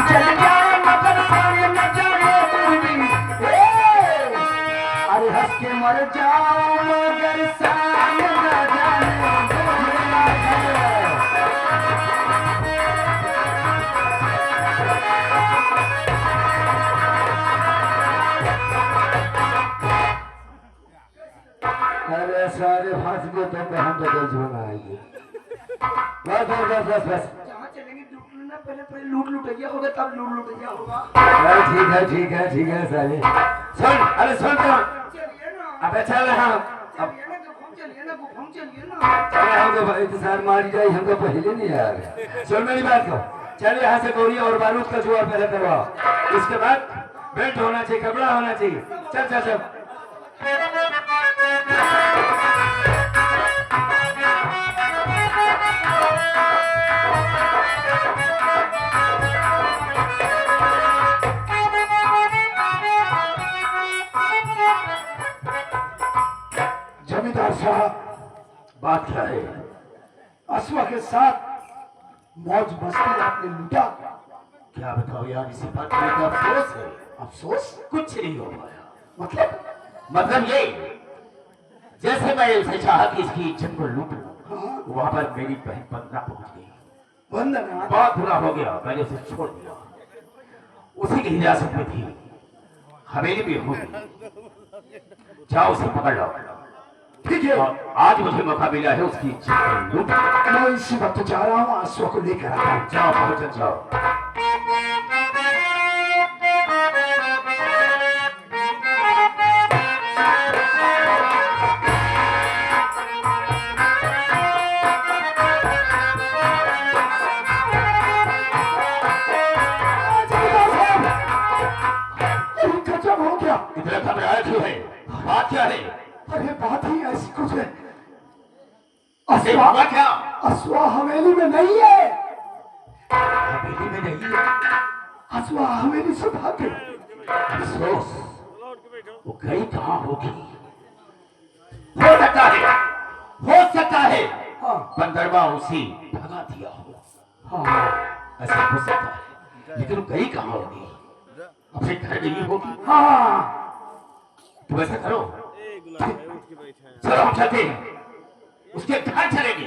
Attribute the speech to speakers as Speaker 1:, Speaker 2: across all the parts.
Speaker 1: चल जाए मगर सारे न जाने पूरी, अरे हंस के मर जाओ मगर सारे न जाने पूरी। अरे सारे फंस गए तो हम तो गल बनाएंगे। बस बस बस बस बस
Speaker 2: जहाँ चलेंगे लूटना, पहले पहले लूट लुटैया होगा तब लूट लुटैया होगा।
Speaker 1: ठीक है ठीक है ठीक है सारे सुन, अरे सुन तो
Speaker 2: चलिए ना,
Speaker 1: अबे चल हम
Speaker 2: चलिए ना गुफाम, चलिए ना गुफाम, चलिए ना।
Speaker 1: अरे हम तो इंतजार मारी जाए, हम तो पहले नहीं आ रहे। सुन मेरी बात को, चल यहाँ से गोली और बारूद का जुआ पहले करवाओ, इसके बाद बेल्ट होना चाहिए, कपड़ा होना चाहिए। चल चल चल
Speaker 3: जमींदार साहब, बात क्या है? अश्वा के साथ मौज मस्ती आपने लूटा।
Speaker 1: क्या बताओ यार, इसी बात का मुझे अफसोस है।
Speaker 3: अफसोस?
Speaker 1: कुछ नहीं हो पाया।
Speaker 3: मतलब
Speaker 1: ये जैसे मैं उसे चाहा कि इसकी इज्जत को लूटूं,
Speaker 3: हाँ,
Speaker 1: वहां पर मेरी बहन वंदना पहुंच गई।
Speaker 3: वंदना
Speaker 1: बहुत बुरा हो गया, मैंने उसे छोड़ दिया। उसी की हिरासत में थी, हवेली में होगी, जाओ उसे पकड़ लो।
Speaker 3: ठीक है,
Speaker 1: और आज मुझे मौका मिला है उसकी इज्जत को लूटने।
Speaker 3: मैं इसी वक्त जा रहा हूँ, अश्वा को लेकर आता हूँ।
Speaker 1: जाओ पहुंच जाओ।
Speaker 3: जब हो गया,
Speaker 1: इतना घबराया क्यों है? बात क्या है?
Speaker 3: अरे बात ही ऐसी कुछ है।
Speaker 1: अरे हुआ क्या?
Speaker 3: अश्वा हवेली में नहीं है।
Speaker 1: हवेली में नहीं है?
Speaker 3: अश्वा हवेली से भाग गई।
Speaker 1: अफसोस, वो गई कहाँ होगी? हो सकता है, हो सकता है
Speaker 3: हाँ
Speaker 1: बंदरवा उसी भगा दिया हो।
Speaker 3: हाँ
Speaker 1: ऐसा हो सकता है, लेकिन वो गई कहाँ होगी? अपने घर गई होगी।
Speaker 3: हाँ,
Speaker 1: तुम ऐसा करो, चलो हम चलते हैं, उसके घर चलेंगे।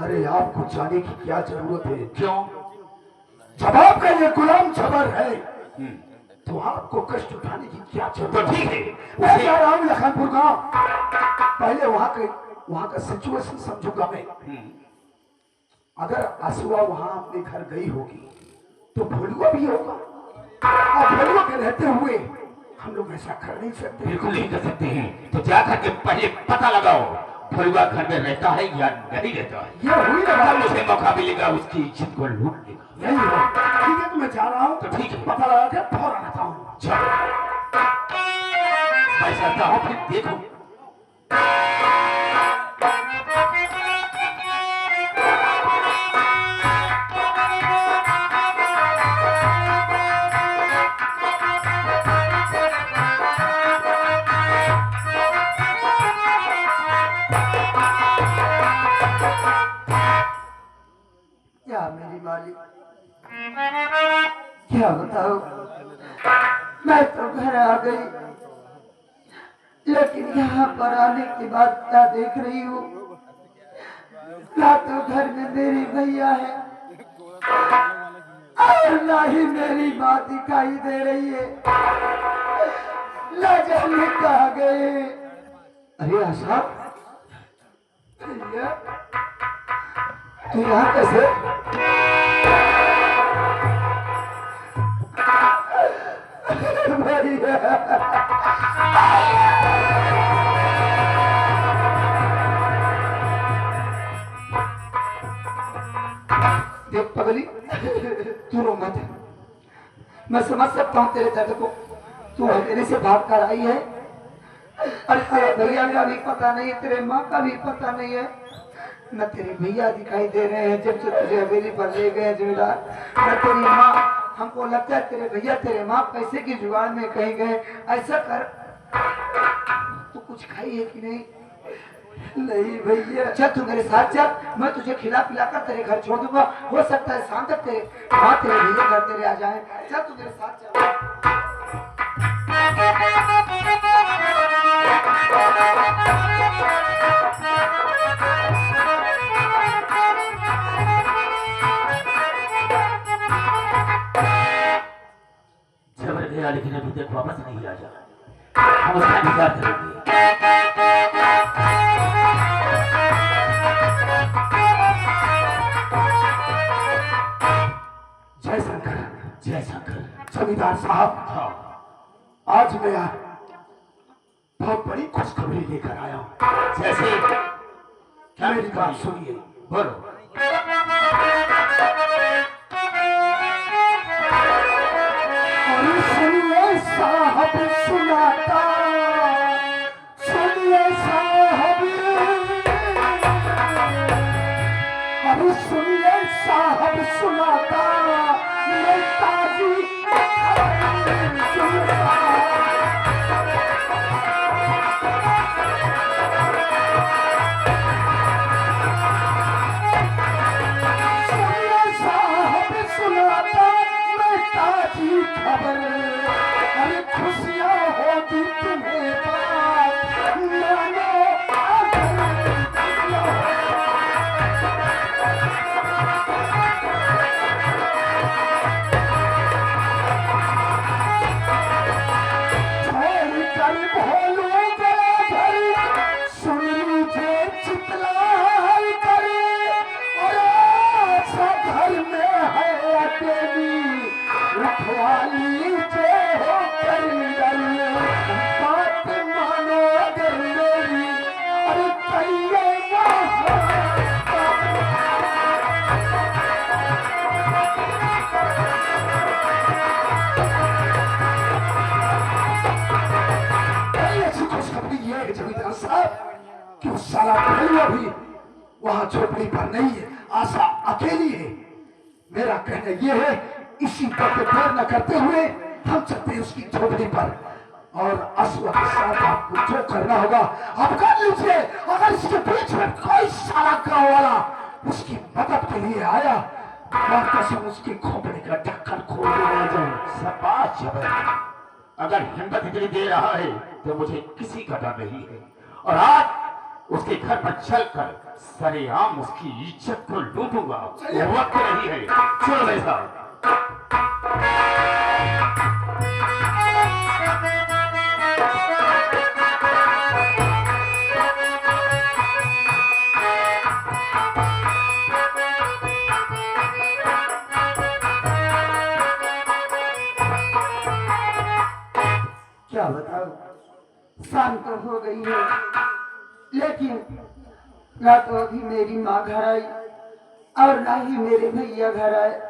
Speaker 3: अरे आपको जाने की क्या जरूरत है?
Speaker 1: क्यों?
Speaker 3: जब आपका ये गुलाम जबर है तो आपको कष्ट उठाने की क्या
Speaker 1: तो
Speaker 3: जरूरत
Speaker 1: ठीक है,
Speaker 3: मैं जा रहा हूँ लखनपुर गांव। पहले वहां का सिचुएशन समझूंगा मैं। अगर अश्वा वहां अपने घर गई होगी तो भोलुआ भी होगा, और भोलुआ के रहते हुए हम लोग ऐसा कर नहीं सकते।
Speaker 1: बिल्कुल नहीं कर सकते हैं। तो जाकर के पहले पता लगाओ भोलुआ घर में रहता है या नहीं रहता है।
Speaker 3: ये हुई ना
Speaker 1: तब
Speaker 3: बात।
Speaker 1: मुझे मौका मिलेगा उसकी इज्जत को लूटने का।
Speaker 3: नहीं हो, ठीक है, तो मैं जा रहा हूँ।
Speaker 1: तो ठीक है,
Speaker 3: पता लगा के फौरन आता हूँ।
Speaker 1: चलो मैं चलता हूँ, फिर देखो।
Speaker 2: क्या मेरी मालिक, क्या बताओ, मैं तो घर आ गई, लेकिन यहाँ पर आने के बाद क्या देख रही हूँ, ना तो घर में मेरी भैया है और ना ही मेरी माँ दिखाई दे रही है। ना जाने कहाँ गए।
Speaker 3: अरे आशा,
Speaker 2: भैया,
Speaker 3: तू यहाँ कैसे?
Speaker 2: देख पगली, तू रो मत, मैं समझ सकता हूँ तेरे दर्द को। तू मेरे से भाग कर आई है, अरे तेरे भैया का भी पता नहीं है, तेरे माँ का भी पता नहीं है, न तेरे भैया दिखाई दे रहे हैं जब से तुझे हवेली पर ले गए जमींदार, न तेरी माँ। हमको लगता है तेरे भैया तेरे माँ पैसे की जुगाड़ में कहीं गए। ऐसा कर, तू कुछ खाई है कि नहीं?
Speaker 3: नहीं भैया,
Speaker 2: चल तू मेरे साथ चल, मैं तुझे खिला पिला कर तेरे घर छोड़ दूंगा। हो सकता है शाम तक तेरे वहाँ तेरे भैया घर तेरे आ जाए। चल तू मेरे साथ चल।
Speaker 1: जबर गया लेकिन अभी तक वापस नहीं आया। हम उसका इंतजार करेंगे।
Speaker 3: जय शंकर।
Speaker 1: जय शंकर।
Speaker 3: जमींदार साहब,
Speaker 1: हाँ,
Speaker 3: आज मैं बहुत बड़ी खुशखबरी लेकर आया हूँ।
Speaker 1: जैसे क्या
Speaker 3: मेरी बात सुनिए।
Speaker 1: बोलो।
Speaker 3: अरे सुनिए साहब, सुनाता, सुनिए साहब, अरे सुनिए साहब, सुनाता, नेताजी सुनिए साहब, सुनाता, नेताजी खबर। अरे खुशियाँ होगी तुम्हें बात, मानो अगर छोड़ कर भोलू गया घर, सुन लीजिए चितलाई करे। अरे ऐसा घर में है अकेली, उठवा लीजिए हो कर निकल, बात मानो अगर मेरी। अरे कहिए ऐसी खुशखबरी ये है जमींदार साहब कि उस साला भैया भी वहां झोपड़ी पर नहीं है, आशा अकेली है। मेरा कहना ये है, इसी पर देर न करते हुए हम चलते हैं उसकी झोपड़ी पर, और अश्व के साथ आपको जो करना होगा आप कर लीजिए। अगर इसके बीच में कोई साला गाँव वाला उसकी मदद के लिए आया, मैं कसम उसकी खोपड़ी का ढक्कन खोल देना जाऊं।
Speaker 1: शाबाश जबर। अगर हिम्मत इतनी दे रहा है तो मुझे किसी का डर नहीं है। और आज उसके घर पर चलकर सरेआम उसकी इज्जत को लूटूंगा। वक्त नहीं है। चलो भाई साहब।
Speaker 2: क्या बताऊं, शाम तो हो गई है, लेकिन ना तो अभी मेरी माँ घर आई और ना ही मेरे भैया घर आए।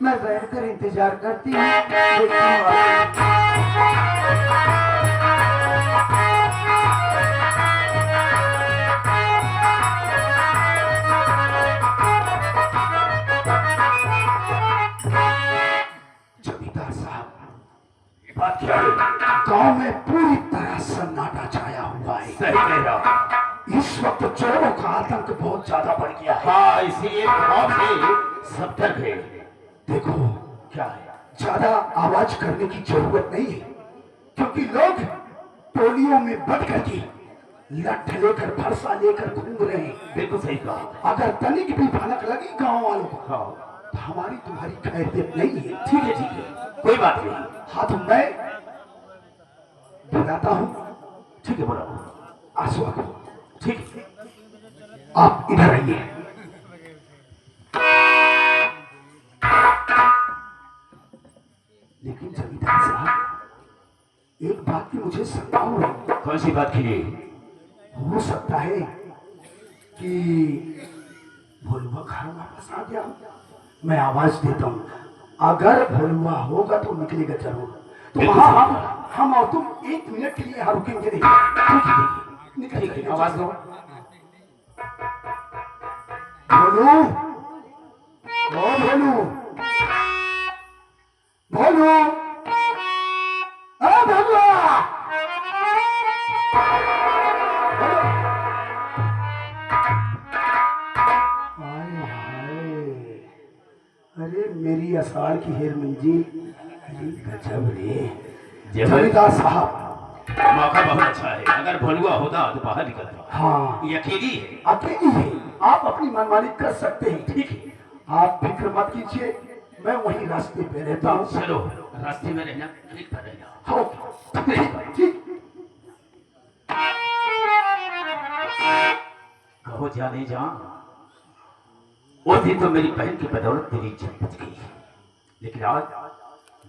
Speaker 2: मैं बैठकर इंतजार करती हूँ, देखती हूँ आगे।
Speaker 3: जमींदार साहब,
Speaker 1: बात क्या है?
Speaker 3: गांव में पूरी तरह सन्नाटा छाया हुआ है।
Speaker 1: सही कह रहा।
Speaker 3: इस वक्त चोरों का आतंक बहुत ज्यादा बढ़ गया है।
Speaker 1: हाँ, इसीलिए गाँव से सब डर गए।
Speaker 3: देखो,
Speaker 1: क्या है?
Speaker 3: ज्यादा आवाज करने की जरूरत नहीं है, क्योंकि लोग टोलियों में बट करके लठ लेकर फरसा लेकर घूम रहे हैं।
Speaker 1: बिल्कुल सही कहा।
Speaker 3: अगर तनिक भी भनक लगी गांव वालों को,
Speaker 1: हाँ,
Speaker 3: तो हमारी तुम्हारी खैरियत नहीं है।
Speaker 1: ठीक है, ठीक है, कोई बात नहीं।
Speaker 3: हाँ, तो मैं बुलाता हूँ
Speaker 1: ठीक है, बोलो।
Speaker 3: आसुआ को।
Speaker 1: ठीक है।
Speaker 3: आप इधर आइए। लेकिन जमींदार साहब, एक बात की मुझे शंका हो रही है।
Speaker 1: कौन सी बात की?
Speaker 3: हो सकता है कि भोलुआ घर वापस आ गया। मैं आवाज देता हूँ, अगर भोलुआ होगा तो निकलेगा जरूर। तो वहाँ हम और तुम 1 मिनट के लिए यहाँ रुकेंगे नहीं।
Speaker 1: ठीक है,
Speaker 3: निकल
Speaker 1: ठीक है, आवाज दो।
Speaker 3: भोलू, ओ भोलू, भोलू, भोलुआ, अरे मेरी असाड़ की हेर मंजी, अरे गजब रे
Speaker 1: जबर
Speaker 3: जमींदार साहब।
Speaker 1: मौका बहुत अच्छा है। अगर भोलुआ होता तो बाहर निकलता।
Speaker 3: हाँ
Speaker 1: ये अकेली है।
Speaker 3: अकेली है, आप अपनी मनमानी कर सकते हैं। ठीक है, आप फिक्र मत कीजिए, मैं वही रास्ते पे रहता हूँ।
Speaker 1: चलो रास्ते में रहना, ठीक पर रहना।
Speaker 3: हाँ ठीक।
Speaker 1: कहो जाने जा, उस दिन तो मेरी बहन की बदौलत तेरी इज्जत बच गई, लेकिन आज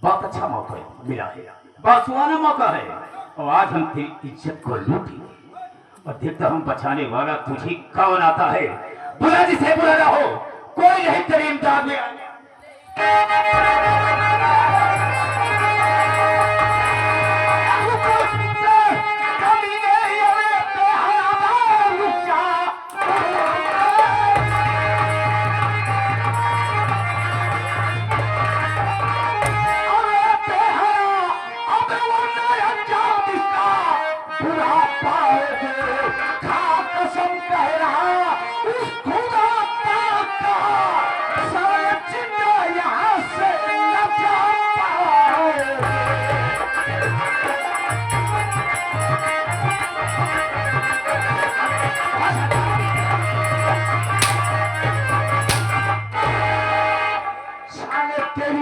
Speaker 1: बहुत अच्छा मौका मिला है, बहुत सुहाना मौका है, और आज हम तेरी इज्जत को लूटेंगे। और देखता हम बचाने वाला तुझे कौन आता है। बुला जिसे बुलाना हो, कोई नहीं तेरी इमदाद में आने।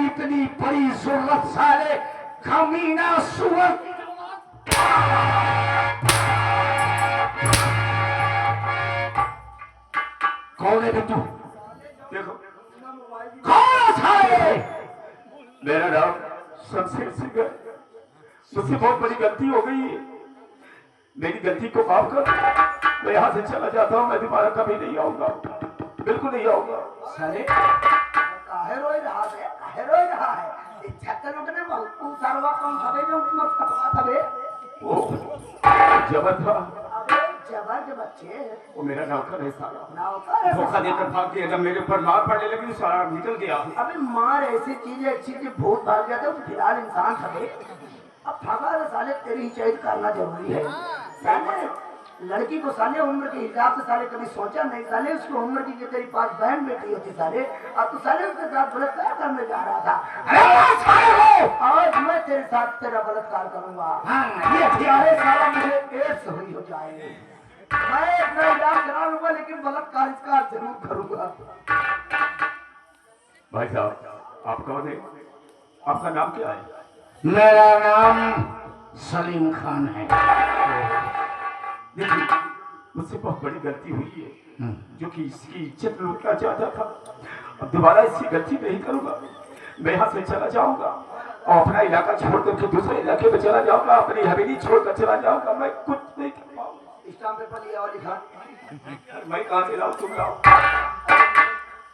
Speaker 1: इतनी बड़ी जरूरत साले कमीना सुअर। कौन है तू? देखो कौन साले? मेरा नाम शमशेर सिंह है। मुझसे बहुत बड़ी गलती हो गई है, मेरी गलती को माफ कर। मैं यहाँ से चला जाता हूँ, मैं दोबारा कभी नहीं आऊंगा, बिल्कुल नहीं आऊंगा।
Speaker 2: साले काहे रोई रहा है, काहे रोई रहा है? इच्छा करो कि ना बहुत सारवा कौन सबे जो मत खपा तबे
Speaker 1: वो जबर था,
Speaker 2: अबे जबर के बच्चे
Speaker 1: वो मेरा नौकर है साला।
Speaker 2: नौकर है
Speaker 1: धोखा देकर भाग गया, जब मेरे ऊपर मार पड़ने लगी सारा निकल गया।
Speaker 2: अबे मार ऐसी चीज है, अच्छी चीज भूत भाग जाते हो फिलहाल इंसान सबे। अब ठगा रे साले, तेरी हिफाजत करना जरूरी है साले। लड़की को साले उम्र के हिसाब से साले कभी सोचा नहीं साले, उसको उम्र की जो तेरी पास बहन बेटी होती साले, अब तू साले उसके साथ बलात्कार करने जा रहा था। अरे साले आज मैं तेरे साथ तेरा बलात्कार करूंगा। हाँ ये हथियारे साला मुझे एड्स हुई हो जाए, मैं अपना इलाज करा लूंगा, लेकिन बलात्कार इसका जरूर करूंगा।
Speaker 1: भाई साहब आप कौन है? आपका नाम क्या है?
Speaker 2: मेरा नाम सलीम खान है।
Speaker 1: देखिए मुझसे बहुत बड़ी गलती हुई है, जो कि इसकी इज्जत लूटना चाहता था। अब दोबारा इसकी गलती नहीं करूंगा, मैं यहाँ से चला जाऊंगा और अपना इलाका छोड़ करके दूसरे इलाके में चला जाऊंगा, अपनी हवेली छोड़कर चला जाऊंगा। मैं कुछ नहीं कर पाऊंगा।
Speaker 2: स्टाम्प पेपर लिया और लिखा।
Speaker 1: मैं कहाँ से लाऊं, तुम लाओ।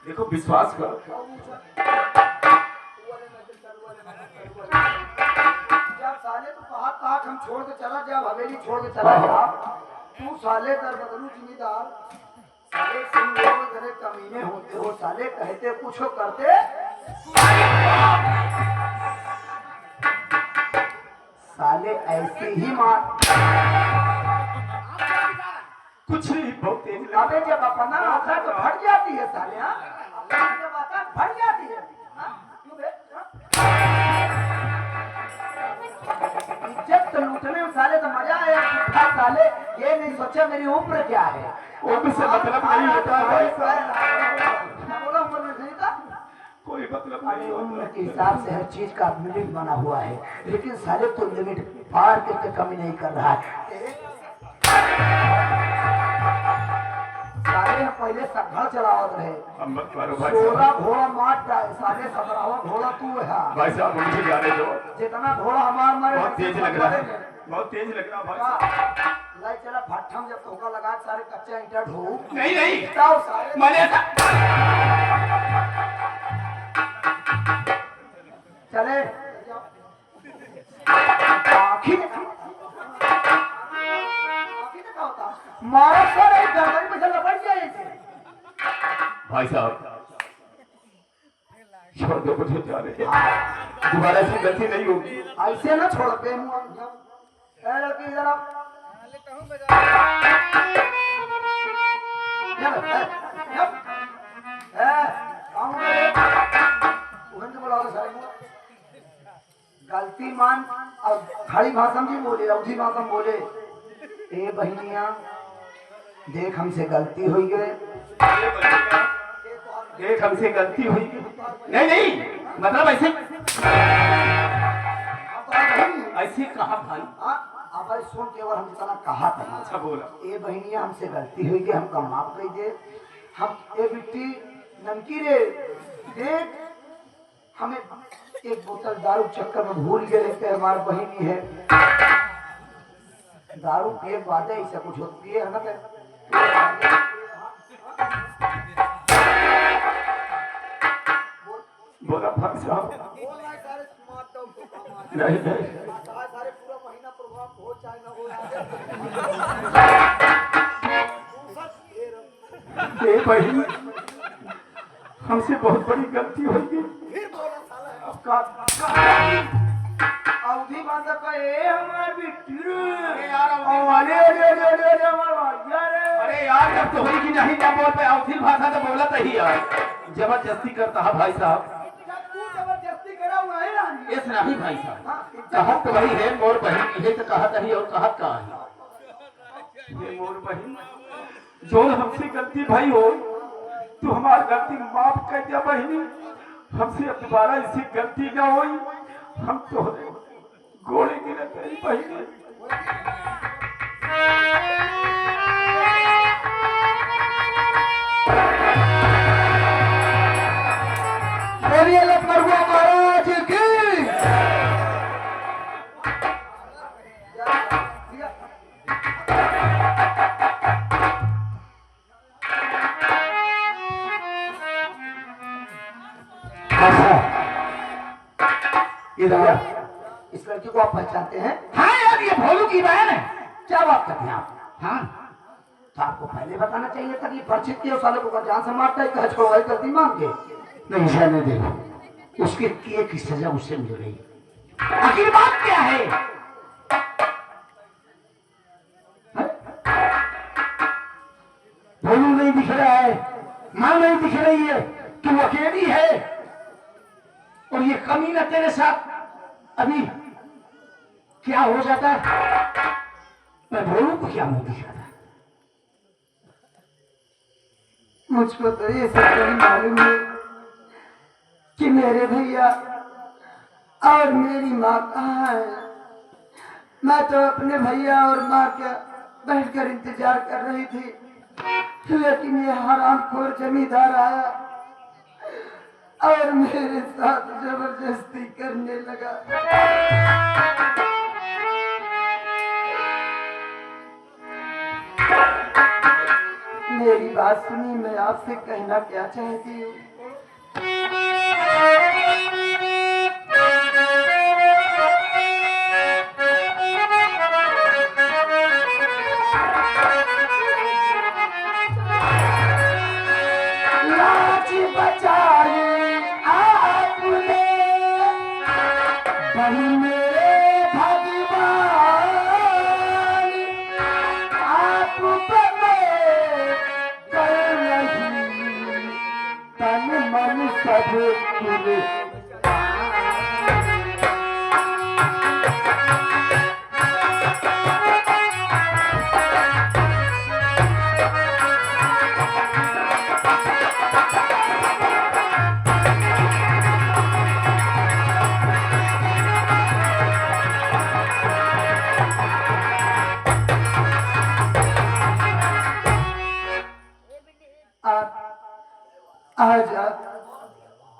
Speaker 1: देखो विश्वास करो,
Speaker 2: जब साले तो बात काट हम छोड़ के चला जा, हवेली छोड़ के चला जा, तू साले कर बदलू जिम्मेदार साले तुम लोग जरे कमीने होते हो साले, कहते कुछ हो करते साले ऐसे ही मार।
Speaker 1: कुछ नहीं, बहुत तेज लगा।
Speaker 2: अबे जब अपना आता तो फट जाती है साले। हाँ अपना जब आता फट जाती है। क्यों बे? इज्जत तो लूटने में साले तो मजा आया साले, ये नहीं सोचा मेरी उम्र क्या है।
Speaker 1: उम्र से मतलब नहीं होता है,
Speaker 2: बोला उम्र में नहीं था,
Speaker 1: कोई मतलब
Speaker 2: अरे
Speaker 1: नहीं
Speaker 2: उम्र
Speaker 1: होता।
Speaker 2: के हिसाब से हर चीज का लिमिट बना हुआ है, लेकिन साले तो लिमिट पार करके कमी नहीं कर रहा है। साले पहले घर चलावत रहे,
Speaker 1: अब मत मारो भाई
Speaker 2: 16
Speaker 1: साहब।
Speaker 2: घोड़ा मार जाए साले, 17वां घोड़ा तू है।
Speaker 1: भाई साहब मुझे जाने दो,
Speaker 2: जितना घोड़ा हमार मारे
Speaker 1: बहुत तेज लग रहा है, बहुत तेज लग रहा है भाई साहब।
Speaker 2: लाई चला भट्ठा में जब धोखा लगा सारे कच्चा ईंटा ढो
Speaker 1: नहीं नहीं,
Speaker 2: जाओ सारे
Speaker 1: मैंने ऐसा
Speaker 2: चले आखिर मारा सर एक गर्दन पे से लपट जाए इसे।
Speaker 1: भाई साहब छोड़ दो मुझे जाने दो, दोबारा ऐसी गलती नहीं होगी।
Speaker 2: ऐसे ना छोड़ पे मुंह ए लड़की इधर आओ। गलती मान और खड़ी भाषा में बोले, अवधी भाषा में बोले, ए बहनिया देख हमसे गलती हुई गए,
Speaker 1: देख हमसे गलती हुई। नहीं नहीं, मतलब ऐसे ऐसे कहा भाई।
Speaker 2: अब सुन केवल हम जितना कहा था।
Speaker 1: अच्छा बोला।
Speaker 2: ए बहनिया हमसे गलती हुई गई, हमका माफ कर दे। हम ए बिट्टी नमकी रे देख, हमें एक बोतल दारू चक्कर में भूल गए रहते, हमारी बहनी है, दारू पिए बाद ऐसा कुछ होती है ना।
Speaker 1: बोला भाई साहब। नहीं नहीं, ए बहन हमसे बहुत बड़ी गलती हो गई।
Speaker 2: अवधी बांधा का ए हमारे बिट्टी
Speaker 1: अरे यार जब तो हुई कि नहीं जब बोल पे अवधी भाषा तो बोला तो ही यार जबरदस्ती करता है भाई साहब।
Speaker 2: जबरदस्ती करा हुआ है ना
Speaker 1: इस नहीं भाई साहब, कहत तो वही है मोर बहन की है तो कहत ही और कहत का है। ये मोर बहन जो हमसे गलती भाई हो तो हमारी गलती माफ कर दिया बहनी, हमसे अब दोबारा इससे गलती ना हो। हम तो गोड़े गिरे गई बहनी।
Speaker 2: बोलिए लखनऊ महाराज की। इस लड़की को आप पहचानते हैं?
Speaker 1: हाँ यार ये भोलू की बहन है।
Speaker 2: क्या बात करते हैं आप?
Speaker 1: हाँ
Speaker 2: तो आपको पहले बताना चाहिए था कि परिचित के सालों को जान से मारता है, कह छोड़वाई करती मांग के।
Speaker 1: नहीं ऐसा नहीं, देखो उसके किए की सजा उससे मिल रही। आखिर बात क्या है? भोलू नहीं दिख रहा है, मां नहीं दिख रही है, तू अकेली है और ये कमीना तेरे साथ अभी क्या हो जाता है? मैं भोलू को क्या मुंह दिखाता?
Speaker 2: मुझको तो ये सब नहीं मालूम है कि मेरे भैया और मेरी माँ कहाँ है। मैं तो अपने भैया और माँ का बैठकर इंतजार कर रही थी, लेकिन ये हरामखोर जमींदार आया और मेरे साथ जबरदस्ती करने लगा। मेरी बात सुनी, मैं आपसे कहना क्या चाहती हूँ। लाज बचाई आपने बड़ी मेरे भगवान, आप तन मन सब पूरे। आज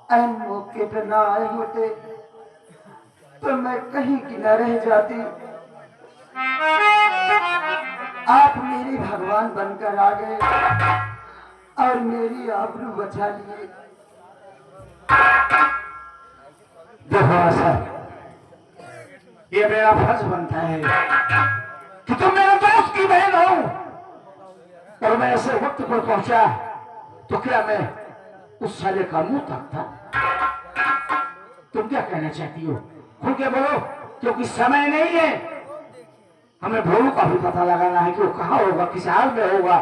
Speaker 2: ऐन मौके पे ना आए होते तो मैं कहीं की न रह जाती। आप मेरे भगवान बनकर आ गए और मेरी आबरू बचा लिए।
Speaker 1: देखो सर, ये मेरा फर्ज बनता है कि तुम मेरे दोस्त की बहन हो और मैं ऐसे वक्त पर पहुंचा तो क्या मैं उस साले का मुंह तकता? तुम क्या कहना चाहती हो? खुल के बोलो, क्योंकि समय नहीं है। हमें भोलू का भी पता लगाना है कि वो कहाँ होगा, किस हाल में होगा।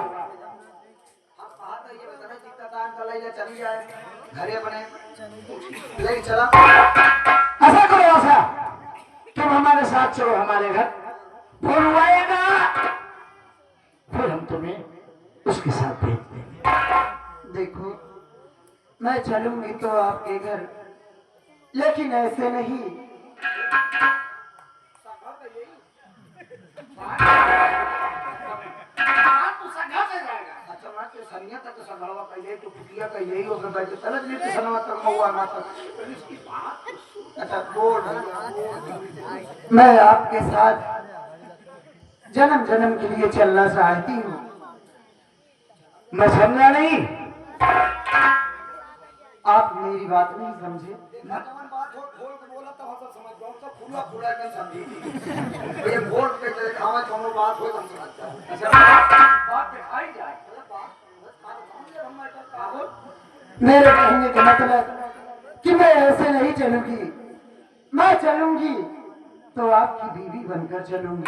Speaker 2: चली जाए घरे बने लेके चला।
Speaker 1: ऐसा करो, ऐसा साथ चलो हमारे घर, फोन आएगा फिर हम तुम्हें उसके साथ भेज देंगे।
Speaker 2: देखो मैं चलूंगी तो आपके घर, लेकिन ऐसे नहीं। मैं आपके साथ जन्म जन्म के लिए चलना चाहती हूँ।
Speaker 1: मैं समझा नहीं।
Speaker 2: आप मेरी बात नहीं समझे। मेरे कहने का मतलब कि मैं ऐसे नहीं चलूंगी। मैं चलूंगी तो आपकी बीवी बनकर चलूंगी।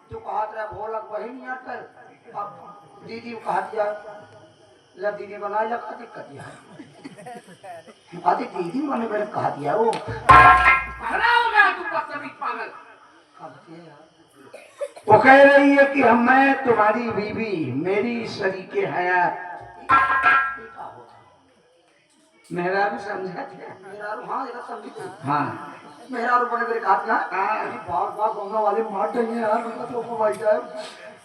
Speaker 2: तू कहा तेरा भोलक वही नहीं आता है। दीदी को कहा दिया ला दीदी बना लगा दिक्कत है। आदि दीदी मैंने मेरे कहा दिया वो
Speaker 1: वो कह रही है कि हम मैं तुम्हारी बीवी, मेरी शरीके हयात।
Speaker 2: मेरा भी समझा मेरा हाँ जरा समझी
Speaker 1: हाँ
Speaker 2: मेरा ऊपर मेरे कहा दिया बार बार गंगा वाले मार देंगे यार। मतलब तो भाई साहब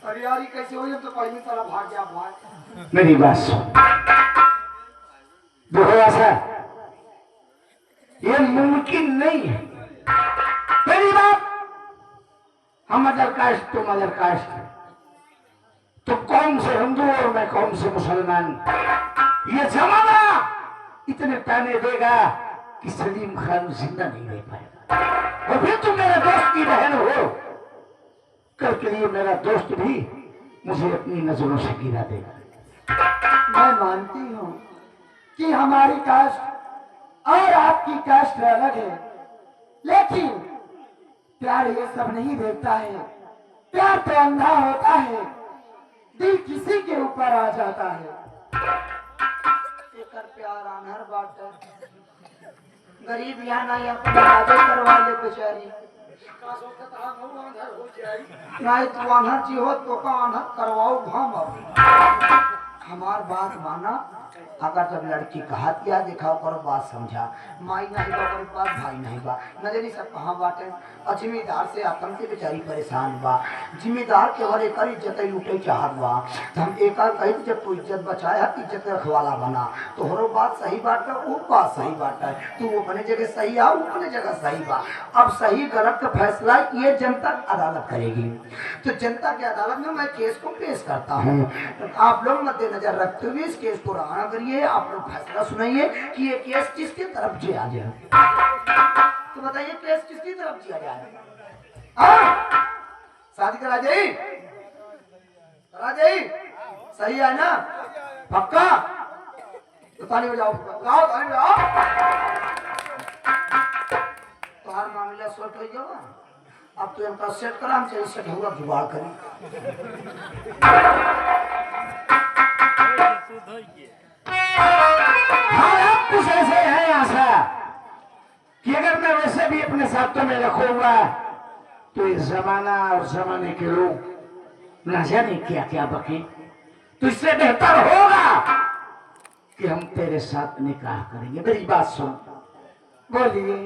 Speaker 2: अरे यार ये कैसे हो, तो पहले सारा भाग गया भाई।
Speaker 1: मेरी बात सुन, देखो ऐसा ये मुमकिन नहीं है। पहली बात, हम अदर कास्ट तुम अदर कास्ट, तो कौन से हिंदू और मैं कौन से मुसलमान। ये जमाना इतने ताने देगा कि सलीम खान जिंदा नहीं रह पाएगा। और फिर तुम मेरे दोस्त की बहन हो, कल के लिए मेरा दोस्त भी मुझे अपनी नजरों से गिरा देगा।
Speaker 2: मैं मानती हूँ कि हमारी कास्ट और आपकी कास्ट अलग है, लेकिन प्यार ये सब नहीं देखता है। प्यार तो अंधा होता है, दिल किसी के ऊपर आ जाता है। एकर प्यार अनहर बात है। गरीब यहाँ ना अपने आगे करवा ले बेचारी। नहीं तू अनहर जी हो तो का अनहर करवाओ हम। हमार बात माना, अगर जब लड़की कहा दिया देखा करो बात समझा। माई नहीं बा मेरे पास, भाई नहीं बा, नजरी सब कहाँ बाटे। और जिम्मेदार से अपन से बेचारी परेशान बा। जिम्मेदार के भरे कर इज्जत लूटे चाहत बा। तो हम एक कही जब तू इज्जत बचाया इज्जत रखवाला बना, तो हरो बात सही बात है, वो बात सही बात है। तू अपने जगह सही आ, अपने जगह सही बा। अब सही गलत का फैसला ये जनता अदालत करेगी। तो जनता की अदालत में मैं केस को पेश करता हूँ। आप लोग मद्देनजर रखते हुए इस केस को रवाना करिए। आप लोग फैसला सुनाइए कि ये केस किसकी तरफ से आ जाए। तो बताइए केस किसकी तरफ से आ जाए। शादी करा जाए, करा जाए, सही है ना, पक्का। तो ताली बजाओ, गाओ ताली बजाओ। तो हर मामला सॉल्व हो जाएगा। अब तो इनका सेट करा, हम चाहिए सेट होगा जुगाड़ करें।
Speaker 1: हाँ अब कुछ ऐसे है आशा कि अगर मैं वैसे भी अपने साथों में रखूंगा तो इस जमाना और जमाने के लोग न जाने क्या क्या बके। तो इससे बेहतर होगा कि हम तेरे साथ निकाह करेंगे। मेरी बात सुन।
Speaker 2: बोलिए।